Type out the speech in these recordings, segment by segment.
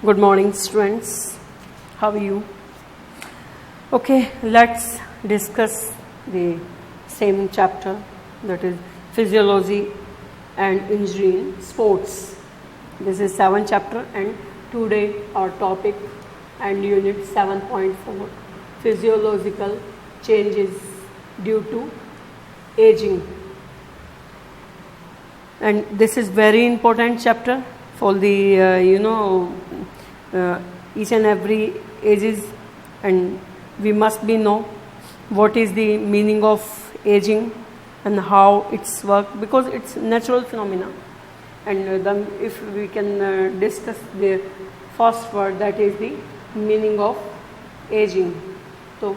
Good morning, students. How are you? Okay, let's discuss the same chapter, that is physiology and injury in sports. This is 7th chapter, and today our topic and unit 7.4, physiological changes due to aging. And this is very important chapter for the each and every ages, and we must be know what is the meaning of aging and how it's work, because it's natural phenomena. And then if we can discuss the first word, that is the meaning of aging. So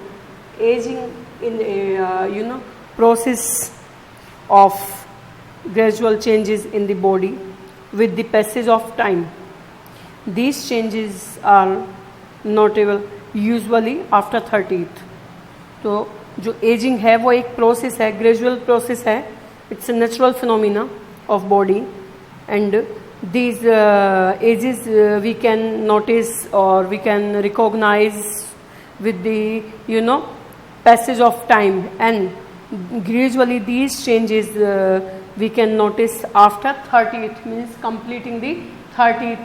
aging in a process of gradual changes in the body with the passage of time. These changes are notable usually after 30th. तो जो ageing है वो एक process है, gradual process है. It's a natural phenomena of body, and these ages we can notice or we can recognize with the passage of time, and gradually these changes we can notice after 30th, means completing the 30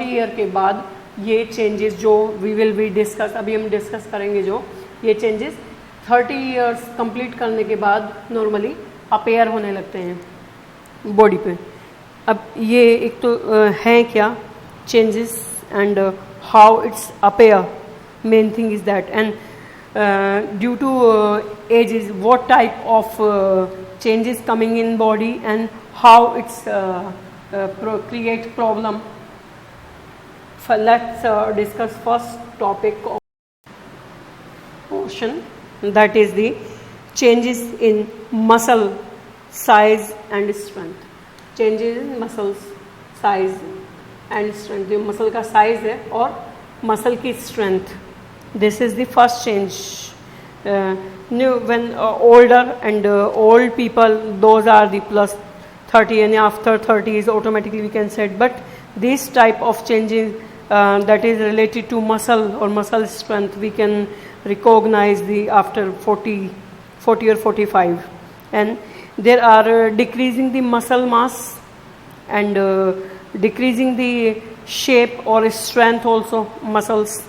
year के बाद ये changes जो we will be discuss, अभी हम discuss करेंगे, जो ये changes 30 years complete करने के बाद नॉर्मली अपेयर होने लगते हैं बॉडी पे. अब ये एक तो हैं क्या changes and how it's appear. Main thing is that, and due to ages what type of changes coming in body and how it's create problem. Let's discuss first topic of portion, that is the changes in muscle size and strength. Changes in muscles size and strength. जो muscle का size है और muscle की strength. This is the first change. When older and old people, those are the plus 30, and after 30 is automatically we can say. But this type of changes that is related to muscle or muscle strength, we can recognize the after 40 or 45, and there are decreasing the muscle mass and decreasing the shape or strength also muscles.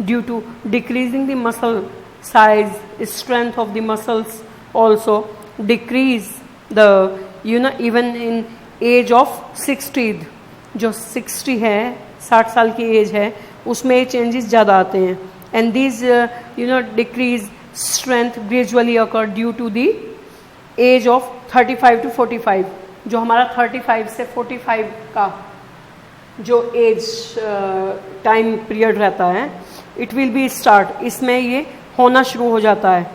Due to decreasing the muscle size, strength of the muscles also decrease the even in age of 60. जो 60 है, 60 साल की as है, उसमें changes ज़्यादा आते हैं. And this decrease strength gradually occur due to the age of 35 to 45. जो हमारा 35 से 45 का जो एज टाइम पीरियड रहता है, इट विल बी स्टार्ट. इसमें ये होना शुरू हो जाता है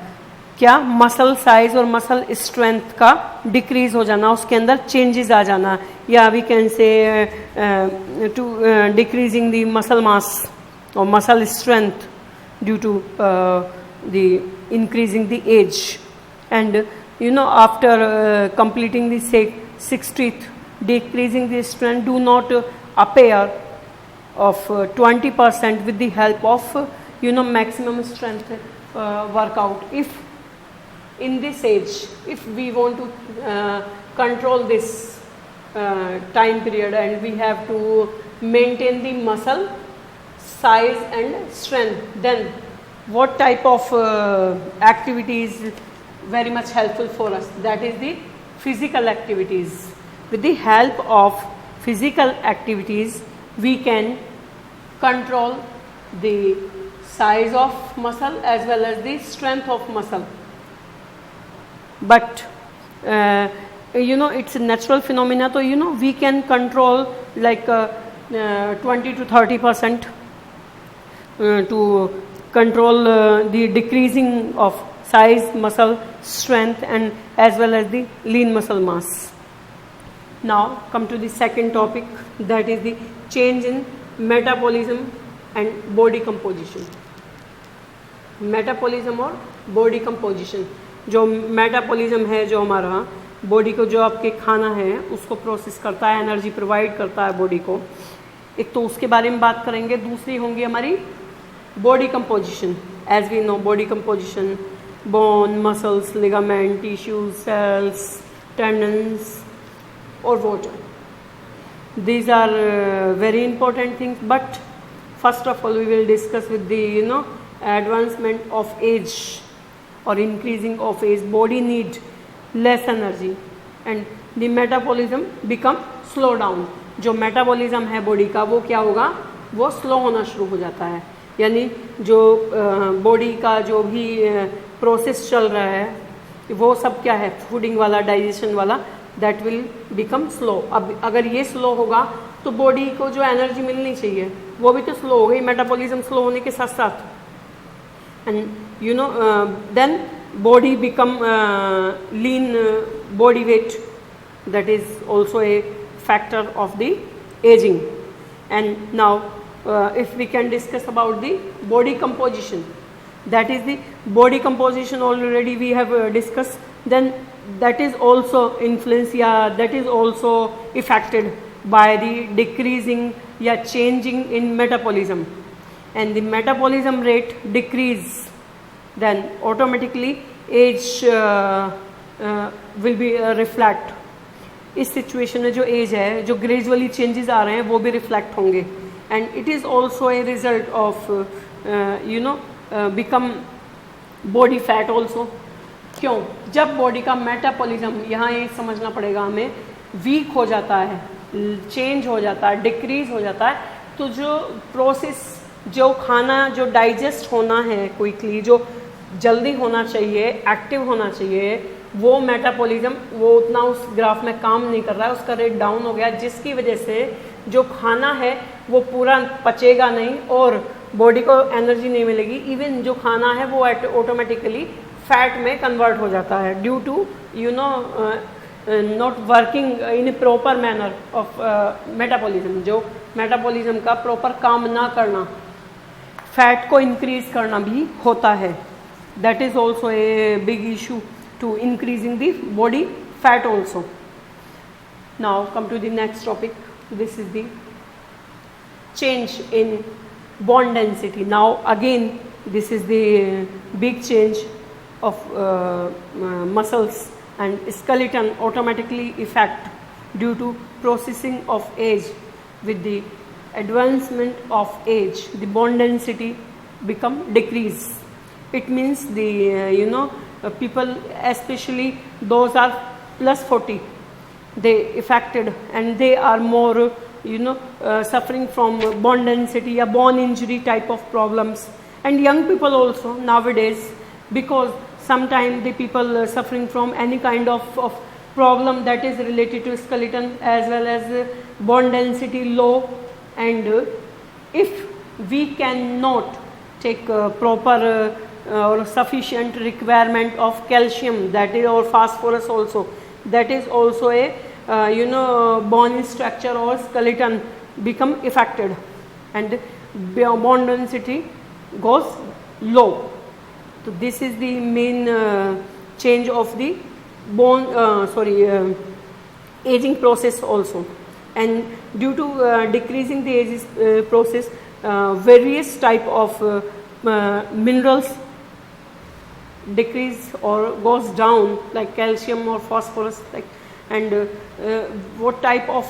क्या, मसल साइज और मसल स्ट्रेंथ का डिक्रीज हो जाना, उसके अंदर चेंजेस आ जाना, या we can say to decreasing the muscle mass और muscle strength due to the increasing the age. And after completing the 60th, decreasing the strength do not appear of 20% with the help of maximum strength workout. If in this age, if we want to control this time period, and we have to maintain the muscle size and strength, then what type of activity is very much helpful for us? That is the physical activities. With the help of physical activities, we can control the size of muscle as well as the strength of muscle. But it's a natural phenomena, so we can control like 20 to 30% to control the decreasing of size, muscle strength, and as well as the lean muscle mass. Now come to the second topic, that is the change in metabolism and body composition. Metabolism और body composition. जो metabolism है, जो हमारा body को जो आपके खाना है उसको प्रोसेस करता है, एनर्जी प्रोवाइड करता है बॉडी को. एक तो उसके बारे में बात करेंगे, दूसरी होंगी हमारी body composition. As we know body composition, bone, muscles, ligament, tissues, cells, tendons और water. These are very important things, but first of all we will discuss with the advancement of age or increasing of age, body need less energy and the metabolism become slow down. जो metabolism है body का वो क्या होगा, वो slow होना शुरू हो जाता है. यानी जो बॉडी का जो भी प्रोसेस चल रहा है वो सब क्या है, फूडिंग वाला, डाइजेशन वाला, दैट विल बिकम स्लो. अब अगर ये स्लो होगा तो बॉडी को जो एनर्जी मिलनी चाहिए वो भी तो स्लो हो गई, मेटाबॉलिज्म स्लो होने के साथ साथ. And then body become lean, body weight, that is also a factor of the aging. And now if we can discuss about the body composition, that is the body composition already we have discussed, then that is also influenced, that is also affected by the decreasing changing in metabolism. And the metabolism rate decrease, then automatically age will be reflect. इस situation में जो as है, जो gradually changes आ रहे हैं वो भी reflect होंगे. And it is also a result of become body fat also. क्यों? जब बॉडी का मेटाबॉलिज्म, यहाँ ये समझना पड़ेगा हमें, वीक हो जाता है, चेंज हो जाता है, डिक्रीज हो जाता है, तो जो प्रोसेस, जो खाना जो डाइजेस्ट होना है क्विकली, जो जल्दी होना चाहिए, एक्टिव होना चाहिए, वो मेटाबॉलिज्म वो उतना उस ग्राफ में काम नहीं कर रहा है, उसका रेट डाउन हो गया, जिसकी वजह से जो खाना है वो पूरा पचेगा नहीं और बॉडी को एनर्जी नहीं मिलेगी. इवन जो खाना है वो ऑटोमेटिकली फैट में कन्वर्ट हो जाता है due to not working in a proper manner of metabolism. जो मेटाबॉलिज्म का प्रॉपर काम ना करना, फैट को इंक्रीज करना भी होता है. That is also a big issue to increasing the body fat also. Now come to the next topic. This is the change in bone density. Now again this is the big change of muscles and skeleton automatically effect due to processing of age. With the advancement of age, the bone density become decrease. It means the people, especially those are plus 40, they affected and they are more suffering from bone density or bone injury type of problems. And young people also nowadays, because sometimes the people suffering from any kind of problem that is related to skeleton as well as bone density low. And if we cannot take proper or sufficient requirement of calcium, that is, or phosphorus also, that is also a bone structure or skeleton become affected and bone density goes low. So this is the main change of the bone aging process also. And due to decreasing the age process, various type of minerals decrease or goes down, like calcium or phosphorus, like, and what type of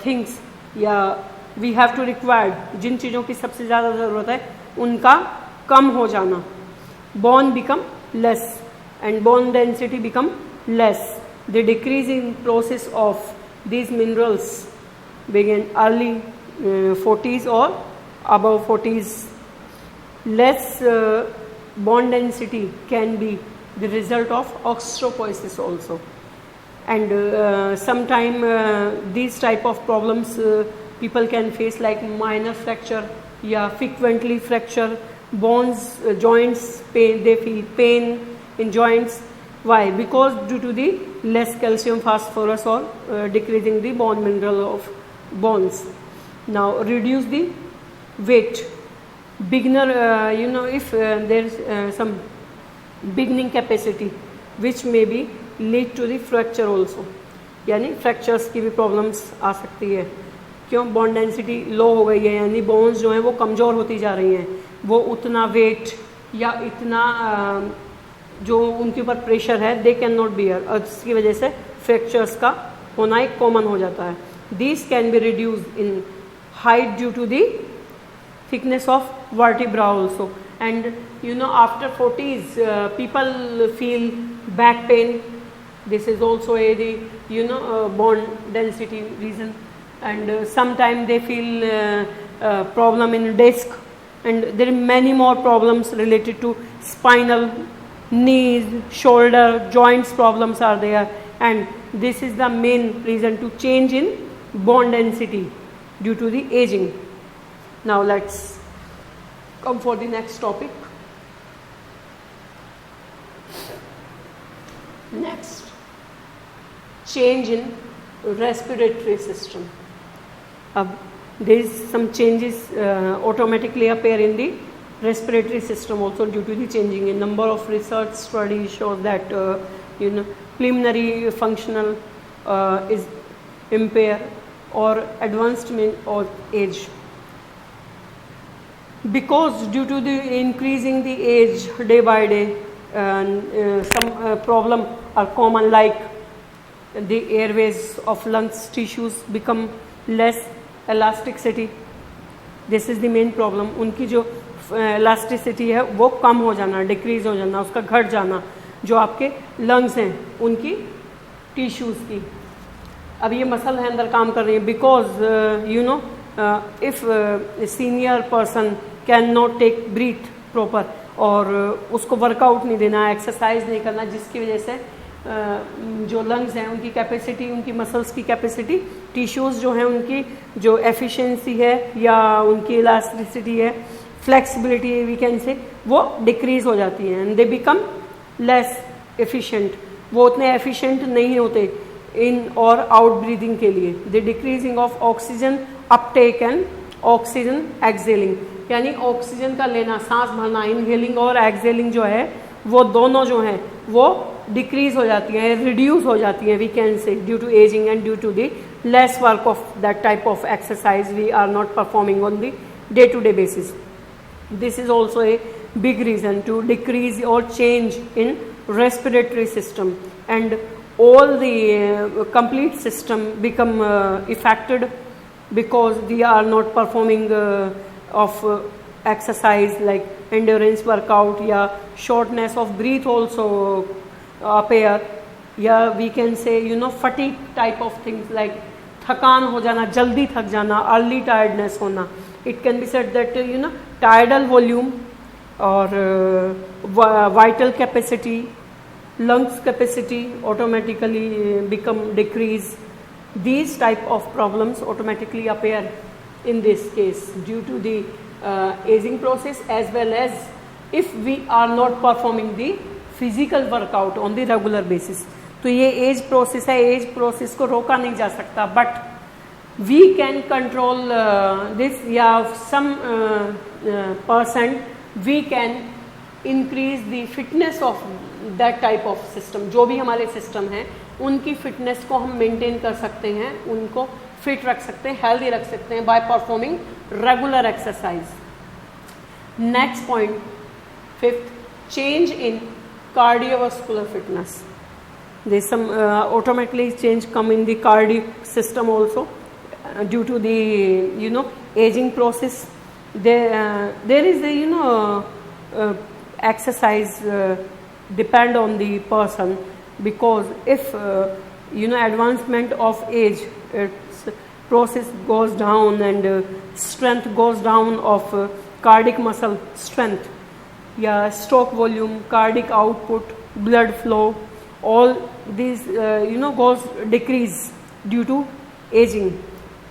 things we have to require, जिन चीज़ों की सबसे ज़्यादा ज़रूरत है उनका कम हो जाना. Bone become less and bone density become less. The decreasing process of these minerals begin early 40s or above 40s. Less bone density can be the result of osteoporosis also. And sometime these type of problems people can face, like minor fracture, frequently fracture, bones, joints, pain, they feel pain in joints. Why? Because due to the less calcium, phosphorus, or decreasing the bone mineral of bones. Now reduce the weight. Beginner, if there is some beginning capacity which may be lead to the fracture also, यानी fractures की भी problems आ सकती है. क्यों? Bone density लो हो गई है, यानी बोन्स जो हैं वो कमज़ोर होती जा रही हैं, वो उतना वेट या इतना जो उनके ऊपर प्रेशर है दे कैन नॉट बियर, और जिसकी वजह से फ्रैक्चर्स का होना एक कॉमन हो जाता है. This can be reduce in height due to the thickness of vertebra also. And after 40s people feel back pain. This is also the bone density reason. And sometimes they feel problem in disc, and there are many more problems related to spinal, knees, shoulder, joints problems are there, and this is the main reason to change in bone density due to the aging. Now let's come for the next topic. Next, change in respiratory system. There is some changes automatically appear in the respiratory system also due to the changing. A number of research studies show that pulmonary functional is impaired or advancement of age. Because due to the increasing the age day by day, some problem are common, like the airways of lungs tissues become less elasticity. This is the main problem. उनकी जो elasticity है वो कम हो जाना, decrease हो जाना, उसका घट जाना, जो आपके लंग्स हैं उनकी टिश्यूज़ की. अब ये मसल है अंदर काम कर रही है, because if a senior person cannot take breath proper, और उसको वर्कआउट नहीं देना, एक्सरसाइज नहीं करना, जिसकी वजह से जो लंग्स हैं उनकी कैपेसिटी, उनकी मसल्स की कैपेसिटी, टिश्यूज़ जो हैं उनकी जो एफिशिएंसी है या उनकी इलास्टिसिटी है, फ्लेक्सिबिलिटी वी कैन से, वो डिक्रीज हो जाती है, and they become less efficient. वो उतने एफिशिएंट नहीं होते इन और आउट ब्रीदिंग के लिए. The decreasing of oxygen Uptake and oxygen excelling, यानी ऑक्सीजन का लेना, सांस भरना, इनहेलिंग और एक्सेलिंग जो है वो दोनों जो हैं वो डिक्रीज हो जाती हैं, रिड्यूस हो जाती हैं, we can say, due to ageing and due to the less work of that type of exercise we are not performing on the day to day basis. This is also a big reason to decrease or change in respiratory system, and all the complete system become affected because we are not performing of exercise like endurance workout, या shortness of breath also appear, या we can say fatigue type of things like थकान हो जाना, जल्दी थक जाना, early tiredness होना. It can be said that tidal volume or vital capacity, lungs capacity automatically become decrease. These type of problems automatically appear in this case due to the aging process, as well as if we are not performing the physical workout on the regular basis. तो ये as process है, as process को रोका नहीं जा सकता, but we can control this, या some percent we can increase the fitness of that type of system. जो भी हमारे सिस्टम हैं उनकी फिटनेस को हम मेंटेन कर सकते हैं, उनको फिट रख सकते हैं, हेल्दी रख सकते हैं by performing regular exercise. Next point, fifth, change in cardiovascular fitness. There is some automatically change come in the cardiac system also due to the aging process. There is a exercise depend on the person, because if advancement of age, its process goes down and strength goes down of cardiac muscle strength, yeah, stroke volume, cardiac output, blood flow, all these goes decrease due to aging.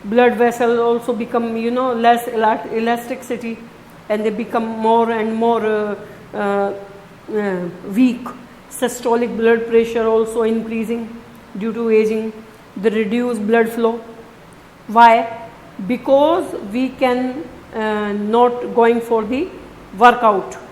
Blood vessel also become less elasticity, and they become more and more weak. Systolic blood pressure also increasing due to aging. The reduced blood flow. Why? Because we can not going for the workout.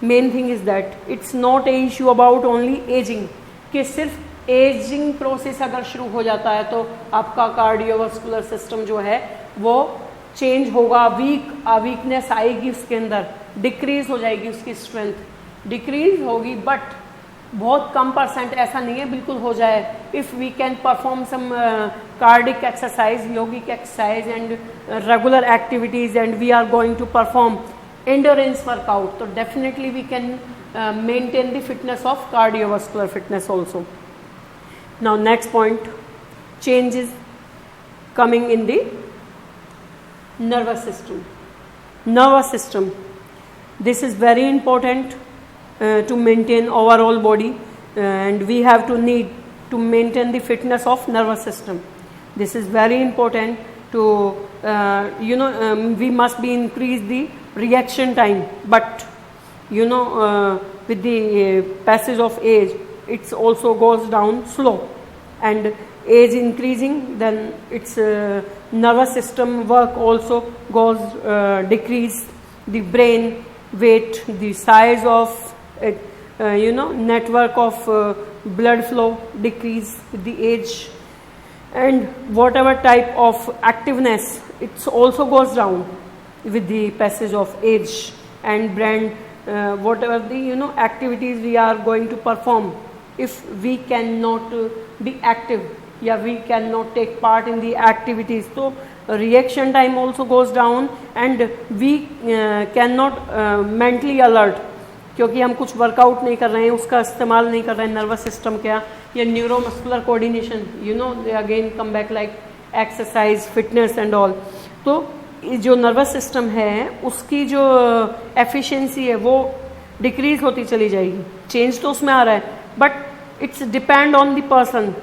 Main thing is that it's not a issue about only ageing, कि सिर्फ ageing process अगर शुरू हो जाता है तो आपका cardiovascular system जो है वो चेंज होगा, वीकनेस आएगी उसके अंदर, डिक्रीज हो जाएगी उसकी स्ट्रेंथ, डिक्रीज होगी, बट बहुत कम परसेंट, ऐसा नहीं है बिल्कुल हो जाए. If we can perform some cardiac exercise, yogic exercise and regular activities and we are going to perform endurance workout, तो definitely we can maintain the fitness of cardiovascular fitness also. Now next point, changes coming in the nervous system. Nervous system, this is very important to maintain overall body, and we have to need to maintain the fitness of nervous system. This is very important to we must be increase the reaction time, but with the passage of age it also goes down slow, and age increasing, then its nervous system work also goes decrease, the brain weight, the size of network of blood flow decrease with the age, and whatever type of activeness it also goes down with the passage of age, and brain whatever the activities we are going to perform, if we cannot be active, we cannot take part in the activities, so reaction time also goes down, and we cannot mentally alert, क्योंकि हम कुछ workout नहीं कर रहे हैं, उसका इस्तेमाल नहीं कर रहे हैं नर्वस सिस्टम का, या neuromuscular coordination, they again come back like exercise, fitness and all. तो जो नर्वस सिस्टम है उसकी जो एफिशिएंसी है वो डिक्रीज होती चली जाएगी. चेंज तो उसमें आ रहा है, but it's depend on the person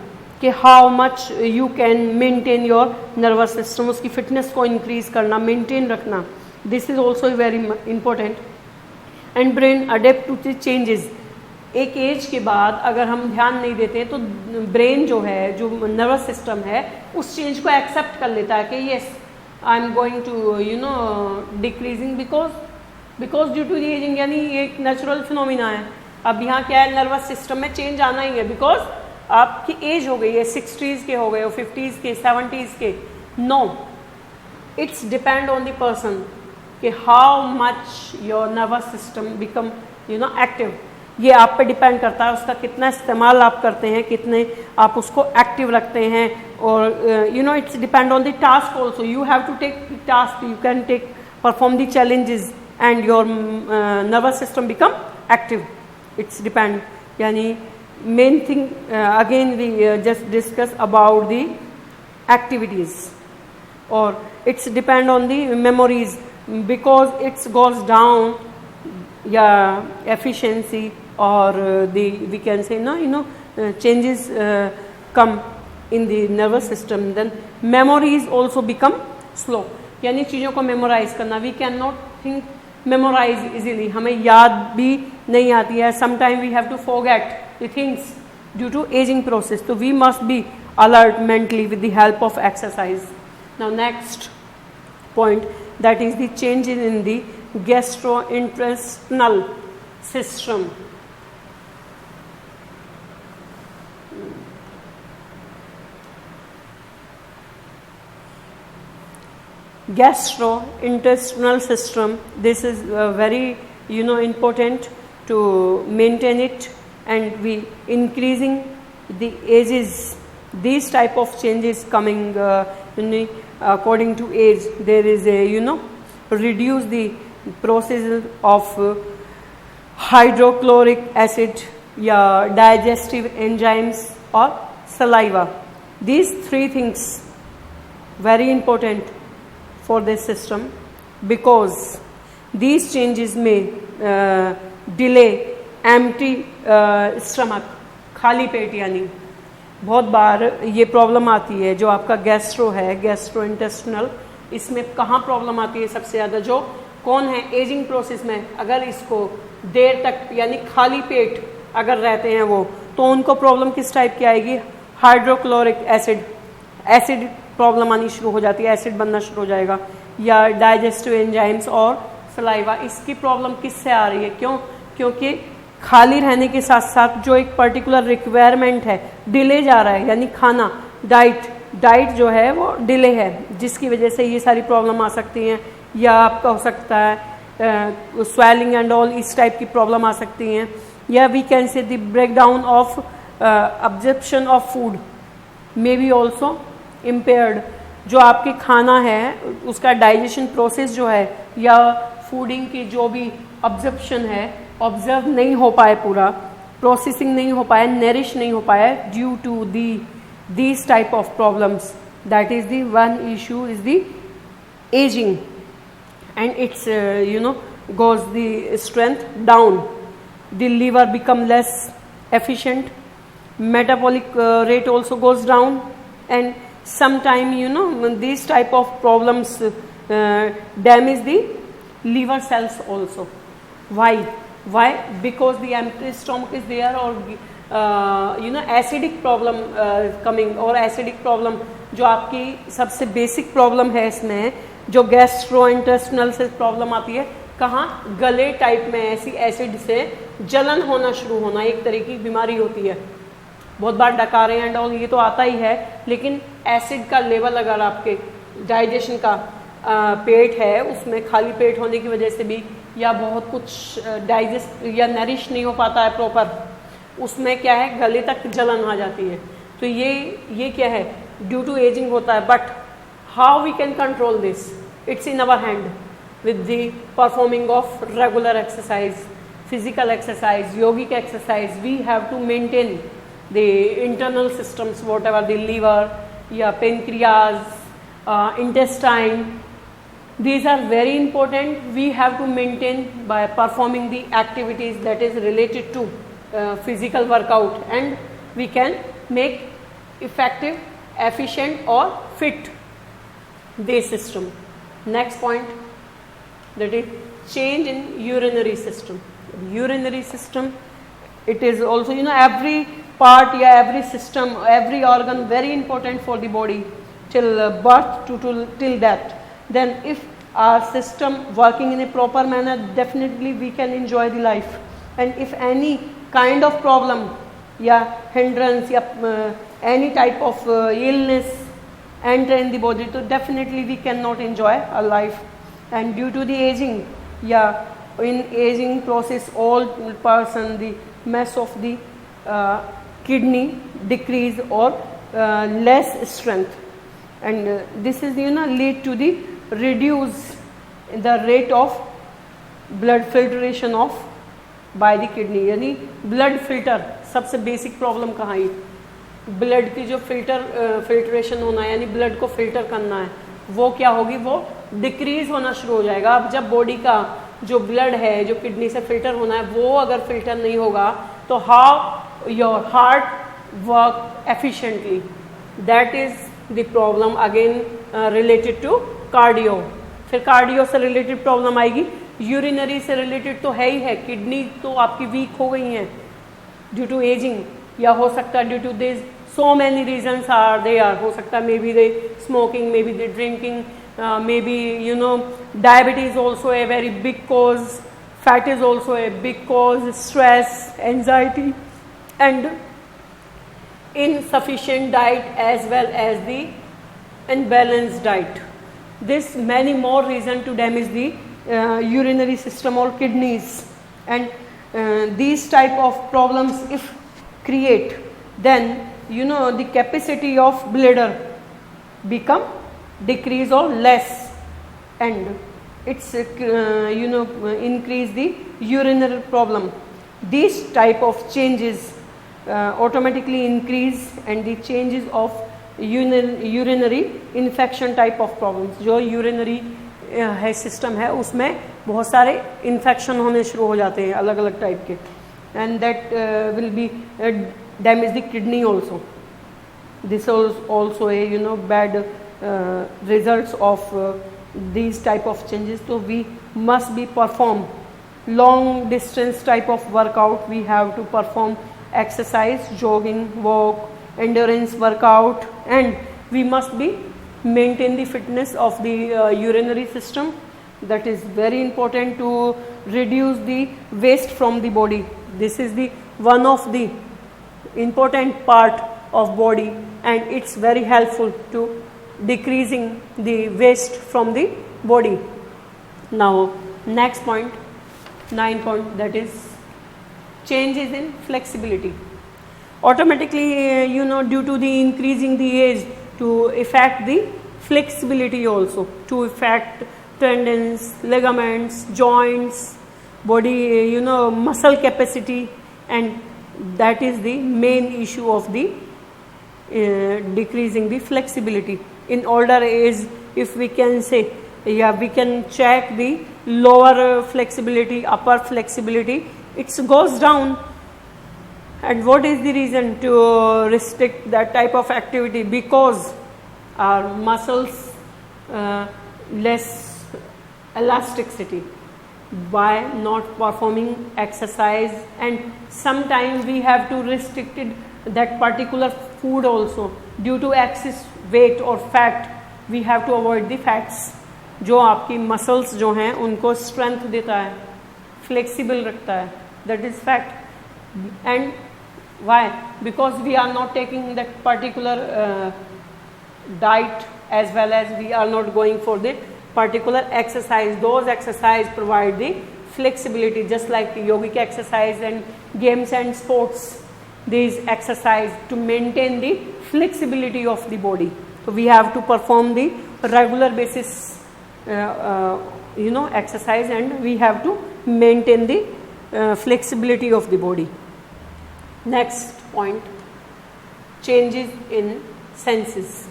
कि how much you can maintain your nervous system, उसकी फिटनेस को इंक्रीज करना, मेंटेन रखना. This is also very important. And brain adapt to the changes. एक एज के बाद अगर हम ध्यान नहीं देते तो ब्रेन जो है, जो नर्वस सिस्टम है, उस चेंज को एक्सेप्ट कर लेता है कि yes I am going to decreasing because due to the ageing, यानी ये एक नेचुरल फिनोमिना है. अब यहाँ क्या है, नर्वस सिस्टम में चेंज आना ही है, बिकॉज आपकी एज हो गई है, 60s के हो गए हो, 50s के, 70s के. No, it's depend on the person कि how much your nervous system become active. ये आप पे डिपेंड करता है, उसका कितना इस्तेमाल आप करते हैं, कितने आप उसको एक्टिव रखते हैं. और it's depend on the task also. You have to take task, you can take perform the challenges and your nervous system become active. It's depend, यानी main thing again we just discuss about the activities, और it's depend on the memories, because it goes down efficiency, or we can say changes come in the nervous system, then memories also become slow. यानी चीज़ों को memorize करना, we can not think memorize easily, हमें याद भी नहीं आती है. Sometime we have to forget the things due to ageing process. तो we must be alert mentally with the help of exercise. Now next point, that is the changes in the gastrointestinal system. Gastrointestinal system, this is very important to maintain it, and we increasing the ages, these type of changes coming according to age. There is a reduce the process of hydrochloric acid, digestive enzymes, or saliva. These three things very important for this system, because these changes may delay empty stomach, खाली पेट. यानी बहुत बार ये problem आती है, जो आपका gastro है, gastrointestinal, इसमें कहाँ प्रॉब्लम आती है सबसे ज़्यादा, जो कौन है एजिंग प्रोसेस में, अगर इसको देर तक यानी खाली पेट अगर रहते हैं वो, तो उनको प्रॉब्लम किस टाइप की आएगी, हाइड्रोक्लोरिक एसिड प्रॉब्लम आनी शुरू हो जाती है, एसिड बनना शुरू हो जाएगा, या डाइजेस्टिव एंजाइम्स और सलाइवा. इसकी प्रॉब्लम किससे आ रही है, क्योंकि खाली रहने के साथ साथ जो एक पर्टिकुलर रिक्वायरमेंट है डिले जा रहा है, यानी खाना डाइट जो है वो डिले है, जिसकी वजह से ये सारी प्रॉब्लम आ सकती हैं। या आपका हो सकता है स्वेलिंग एंड ऑल, इस टाइप की प्रॉब्लम आ सकती हैं। या we can say the break down of absorption of food may be also impaired. जो आपके खाना है उसका डाइजेशन प्रोसेस जो है या फूडिंग की जो भी अब्जॉर्प्शन है, ऑब्जर्व नहीं हो पाए, पूरा प्रोसेसिंग नहीं हो पाया, नरिश नहीं हो पाया due to these type of problems. That is the one issue is the aging, and it's goes the strength down, the liver become less efficient, metabolic rate also goes down, and sometime these type of problems damage the liver cells also. Why? Because the empty stomach is there, or acidic problem coming, और acidic problem जो आपकी सबसे basic problem है इसमें, जो gastrointestinal से problem आती है, कहाँ, गले टाइप में ऐसी एसिड से जलन होना शुरू होना, एक तरह की बीमारी होती है। बहुत बार डकारे एंड ऑल ये तो आता ही है, लेकिन एसिड का लेवल अगर आपके डाइजेशन का पेट है उसमें खाली पेट होने की वजह से भी, या बहुत कुछ डाइजेस्ट या नरिश नहीं हो पाता है प्रॉपर, उसमें क्या है, गले तक जलन आ जाती है। तो ये क्या है, ड्यू टू एजिंग होता है। But how we can control this, it's in our hand with the performing of regular exercise, physical exercise, yogic exercise. We have to maintain the internal systems, whatever the liver या pancreas, intestine, these are very important. We have to maintain by performing the activities that is related to physical workout, and we can make effective, efficient or fit this system. Next point, that is change in urinary system. Urinary system, it is also every part, every system, every organ very important for the body till birth to till death. Then if our system working in a proper manner, definitely we can enjoy the life. And if any kind of problem, hindrance, any type of illness enter in the body, so definitely we cannot enjoy our life. And due to the aging, in aging process, all person, the mass of the kidney decrease or less strength, and this is lead to the reduce the rate of blood filtration of by the kidney. यानी blood filter, सबसे basic problem कहाँ है, blood की जो filtration होना है, यानी blood को फिल्टर करना है, वो क्या होगी, वो डिक्रीज होना शुरू हो जाएगा। अब जब बॉडी का जो ब्लड है जो किडनी से फिल्टर होना है, वो अगर फिल्टर नहीं होगा तो how your heart work efficiently, that is the problem again related to cardio. फिर कार्डियो से रिलेटेड प्रॉब्लम आएगी, यूरिनरी से रिलेटेड तो है ही है, किडनी तो आपकी वीक हो गई हैं ड्यू टू एजिंग, या हो सकता है due to this so many reasons are there, हो सकता है may be they smoking, may be they drinking, may be diabetes also a very big cause, fat is also a big cause, stress, anxiety and insufficient diet as well as the unbalanced diet. This many more reason to damage the urinary system or kidneys, and these type of problems if create, then the capacity of bladder become decrease or less, and it's increase the urinary problem. These type of changes automatically increase and the changes of urinary infection type of problems. जो urinary है system है उसमें बहुत सारे infection होने शुरू हो जाते हैं अलग अलग टाइप के, and that will be damage the kidney also. This is also a bad results of these type of changes. So we must be perform long distance type of workout. We have to perform exercise, jogging, walk, endurance workout, and we must be maintain the fitness of the urinary system. that is very important to reduce the waste from the body. This is the one of the important part of body, and it's very helpful to decreasing the waste from the body. Now next point, 9 point, that is changes in flexibility. Automatically due to the increasing the age, to affect the flexibility also, to affect tendons, ligaments, joints, body muscle capacity, and that is the main issue of the decreasing the flexibility. In older age, if we can say, we can check the lower flexibility, upper flexibility, it goes down. And what is the reason to restrict that type of activity? Because our muscles less elasticity by not performing exercise, and sometimes we have to restricted that particular food also. Due to excess weight or fat, we have to avoid the fats, जो आपकी muscles जो हैं उनको strength देता है, flexible रखता है, that is fact. And why? Because we are not taking that particular diet, as well as we are not going for the particular exercise. Those exercise provide the flexibility, just like yogic exercise and games and sports. These exercise to maintain the flexibility of the body. So we have to perform the regular basis exercise, and we have to maintain the flexibility of the body. Next point, changes in senses.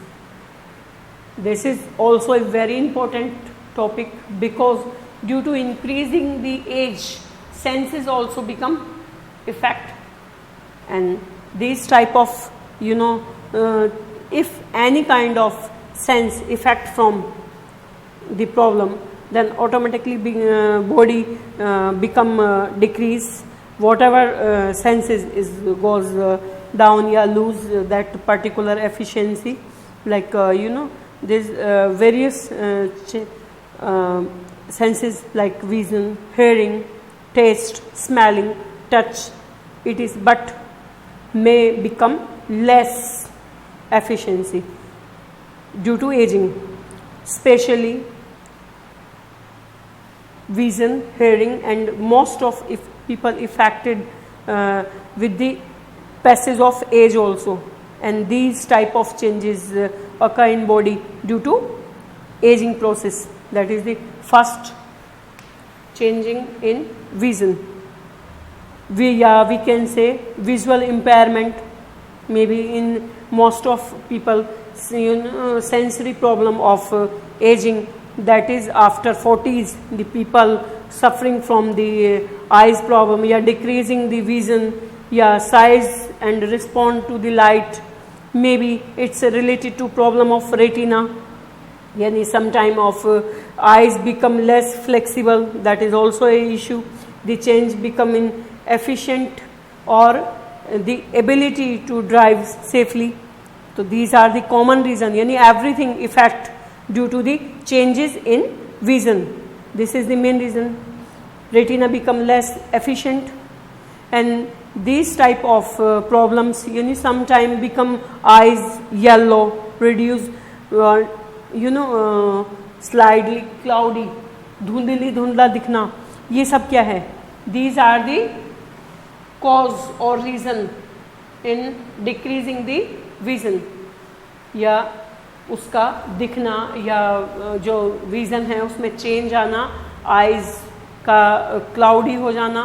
This is also a very important topic, because due to increasing the age, senses also become affect, and these type of if any kind of sense affect from the problem, then automatically body become decrease. Whatever senses goes down, lose that particular efficiency, like there's various senses like vision, hearing, taste, smelling, touch. It is but may become less efficiency due to aging, especially vision, hearing, and most of people affected with the passage of age also. And these type of changes occur in body due to aging process. That is the first, changing in vision. We can say visual impairment, maybe in most of people, sensory problem of aging, that is after 40s, the people suffering from the eyes problem, decreasing the vision, size and respond to the light. Maybe it's related to problem of retina, sometime of eyes become less flexible, that is also a issue. The change become inefficient, or the ability to drive safely. So these are the common reason, everything affect due to the changes in vision. This is the main reason. Retina become less efficient, and these type of problems sometimes become eyes yellow, reduce slightly cloudy, धुंधला दिखना. ये सब क्या है? These are the cause or reason in decreasing the vision, या उसका दिखना, या जो विजन है उसमें चेंज आना, आईज का क्लाउडी हो जाना,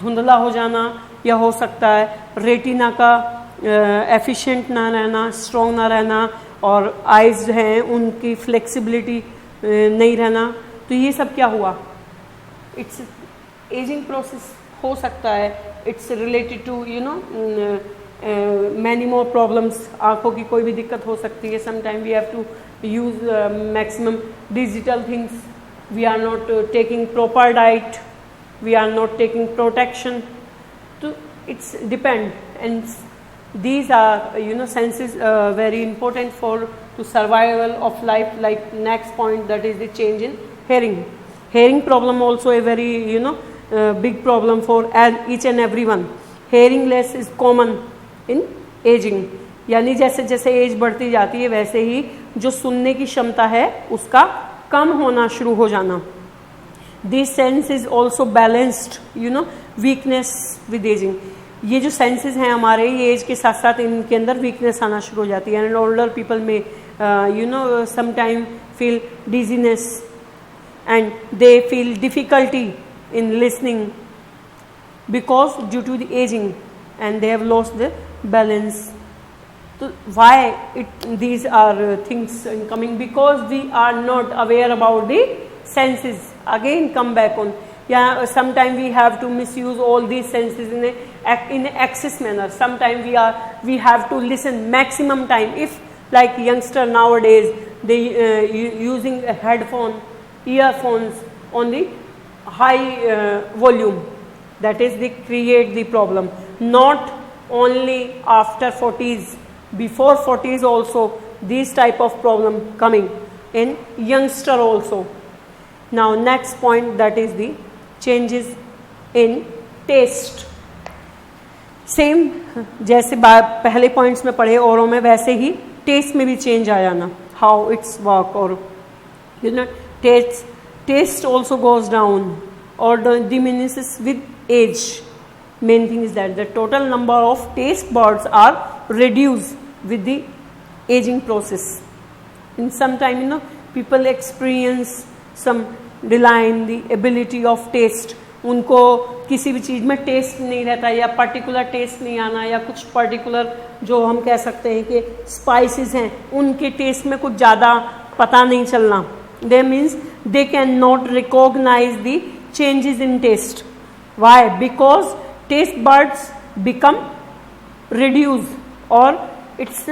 धुंधला हो जाना, या हो सकता है रेटिना का एफिशिएंट ना रहना, स्ट्रॉन्ग ना रहना, और आइज हैं उनकी फ्लेक्सिबिलिटी नहीं रहना. तो ये सब क्या हुआ? इट्स एजिंग प्रोसेस हो सकता है. It's related to many more problems. आँखों की कोई भी दिक्कत हो सकती है. Sometime we have to use maximum digital things. We are not taking proper diet, we are not taking protection. तो it's depend, and these are senses very important for to survival of life. Like next point, that is the change in hearing. Hearing problem also a very big problem for each and everyone. Hearing loss is common in aging. यानी जैसे जैसे as बढ़ती जाती है वैसे ही जो सुनने की क्षमता है उसका कम होना शुरू हो जाना. This sense is also balanced weakness with ageing. ये जो सेंसेस हैं हमारे, ये एज के साथ साथ इनके अंदर वीकनेस आना शुरू हो जाती है. एंड ओल्डर पीपल में sometime feel dizziness and they feel difficulty in listening because due to the aging and they have lost the balance. So why these are things coming? Because we are not aware about the senses. Again come back on, yeah, sometimes we have to misuse all these senses in a excess manner. Sometimes we have to listen maximum time. If like youngster nowadays they using a headphone, earphones on the high volume, that is they create the problem. Not only after 40s, before 40s also these type of problem coming in youngster also. Now next point, that is the changes in taste. Same जैसे पहले points में पढ़े औरों में, वैसे ही test में भी change आ जाना. हाउ इट्स वर्क, और taste also goes down or diminishes with age. Main thing is that the total number of taste buds are reduced with the aging process. In some time people experience some decline the ability of taste. उनको किसी भी चीज़ में test नहीं रहता, या particular test नहीं आना, या कुछ पर्टिकुलर जो हम कह सकते हैं कि स्पाइसेस हैं उनके टेस्ट में कुछ ज़्यादा पता नहीं चलना. That means they cannot recognize the changes in taste. Why? Because taste buds become reduced, or it's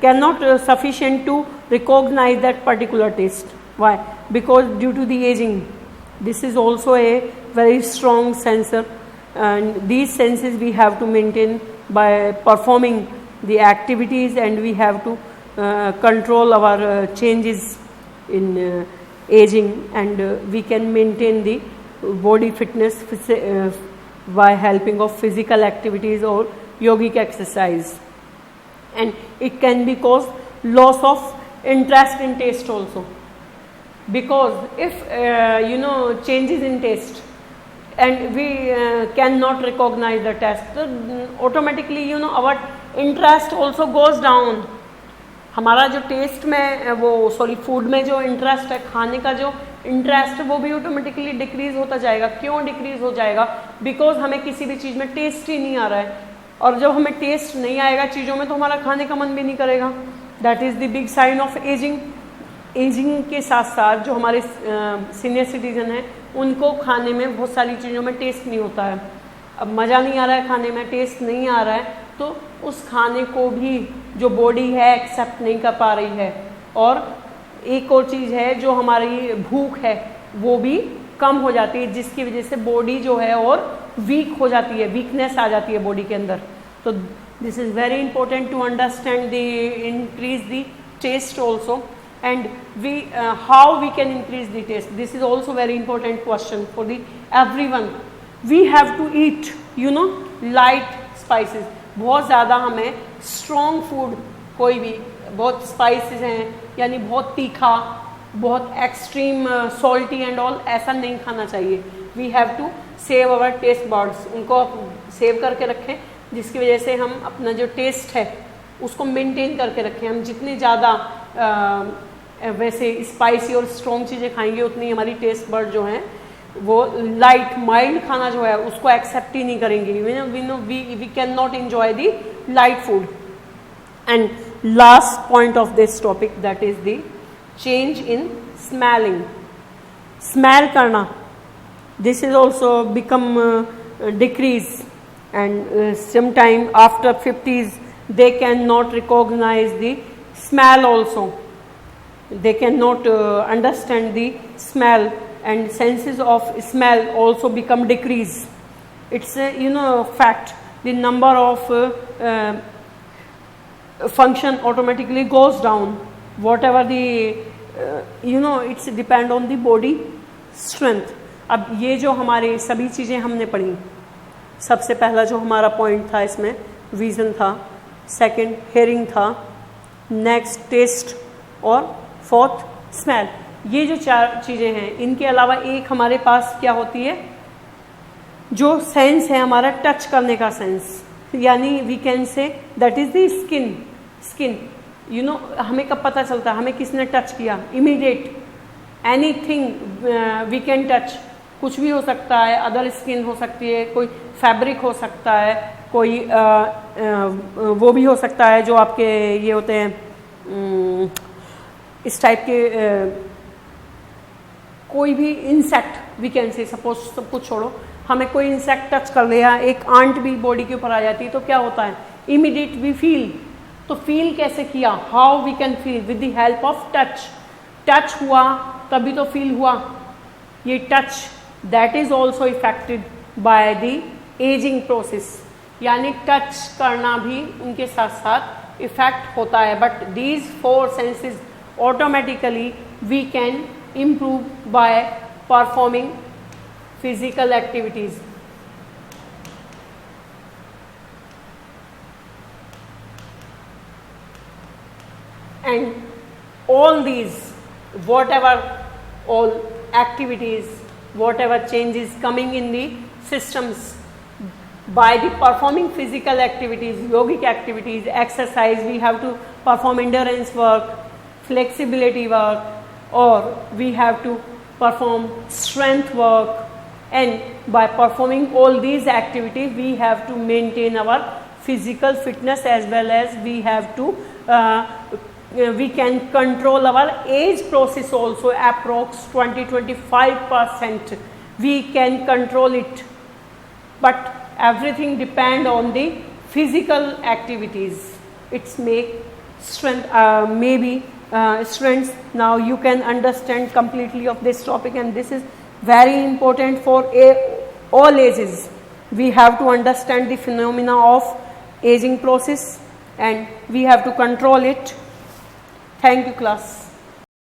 cannot sufficient to recognize that particular taste. Why? Because due to the aging. This is also a very strong sensor, and these senses we have to maintain by performing the activities, and we have to control our changes in aging, and we can maintain the body fitness by helping of physical activities or yogic exercise. And it can be caused loss of interest in taste also, because if changes in taste and we cannot recognize the taste, so automatically our interest also goes down. हमारा जो test में food में जो interest है, खाने का जो interest है, वो भी ऑटोमेटिकली डिक्रीज होता जाएगा. क्यों डिक्रीज हो जाएगा? बिकॉज हमें किसी भी चीज़ में टेस्ट ही नहीं आ रहा है, और जब हमें टेस्ट नहीं आएगा चीज़ों में तो हमारा खाने का मन भी नहीं करेगा. That is the big sign of ageing. Ageing के साथ साथ जो हमारे सीनियर सिटीजन हैं उनको खाने में बहुत सारी चीज़ों में टेस्ट नहीं होता है. अब मज़ा नहीं आ रहा है खाने में, टेस्ट नहीं आ रहा है, तो उस खाने को भी जो बॉडी है एक्सेप्ट नहीं कर पा रही है. और एक और चीज़ है, जो हमारी भूख है वो भी कम हो जाती है, जिसकी वजह से बॉडी जो है और वीक हो जाती है, वीकनेस आ जाती है बॉडी के अंदर. तो this is very important to understand the increase the taste also, and we how we can increase the taste. This is also very important question for the everyone. We have to eat light spices. बहुत ज़्यादा हमें strong food, कोई भी बहुत spices हैं यानी बहुत तीखा, बहुत एक्सट्रीम सॉल्टी एंड ऑल, ऐसा नहीं खाना चाहिए. We have to save our taste buds. उनको सेव करके रखें, जिसकी वजह से हम अपना जो टेस्ट है उसको मेंटेन करके रखें. हम जितनी ज़्यादा वैसे स्पाइसी और स्ट्रॉन्ग चीज़ें खाएंगे उतनी हमारी टेस्ट बर्ड जो हैं वो लाइट माइल्ड खाना जो है उसको एक्सेप्ट ही नहीं करेंगे. We can not enjoy the light food. And last point of this topic, that is the change in smelling. Smell करना, this is also become decrease, and sometime after 50s they cannot recognize the smell also. They cannot understand the smell, and senses of smell also become decrease. It's a fact. The number of function automatically goes down. Whatever the it's depend on the body. Strength. अब ये जो हमारे सभी चीज़ें हमने पढ़ी, सबसे पहला जो हमारा पॉइंट था इसमें विजन था, सेकंड हेयरिंग था, नेक्स्ट टेस्ट और फोर्थ स्मेल। ये जो 4 चीज़ें हैं, इनके अलावा एक हमारे पास क्या होती है, जो सेंस है हमारा टच करने का सेंस, यानी we can say that is the skin. Skin you know, हमें कब पता चलता है हमें किसने टच किया, immediate, anything we can touch, कुछ भी हो सकता है, अदर स्किन हो सकती है, कोई फैब्रिक हो सकता है, कोई वो भी हो सकता है जो आपके ये होते हैं इस टाइप के कोई भी insect we can say, suppose सब कुछ छोड़ो, हमें कोई इंसेक्ट टच कर लिया, एक आंट भी बॉडी के ऊपर आ जाती है तो क्या होता है, इमीडिएट वी फील। तो फील कैसे किया, how we can feel, with the help of touch. Touch हुआ तभी तो फील हुआ। ये touch that is also affected by the ageing process, यानी टच करना भी उनके साथ साथ इफेक्ट होता है। But these 4 senses automatically we can improve by performing physical activities. And all these, whatever all activities, whatever changes coming in the systems by the performing physical activities, yogic activities, exercise, we have to perform endurance work, flexibility work, or we have to perform strength work, and by performing all these activities we have to maintain our physical fitness, as well as we have to we can control our age process also, approx 20-25% we can control it, but everything depend on the physical activities. It's make strength, maybe students, now you can understand completely of this topic, and this is very important for all ages. We have to understand the phenomena of aging process and we have to control it. Thank you class.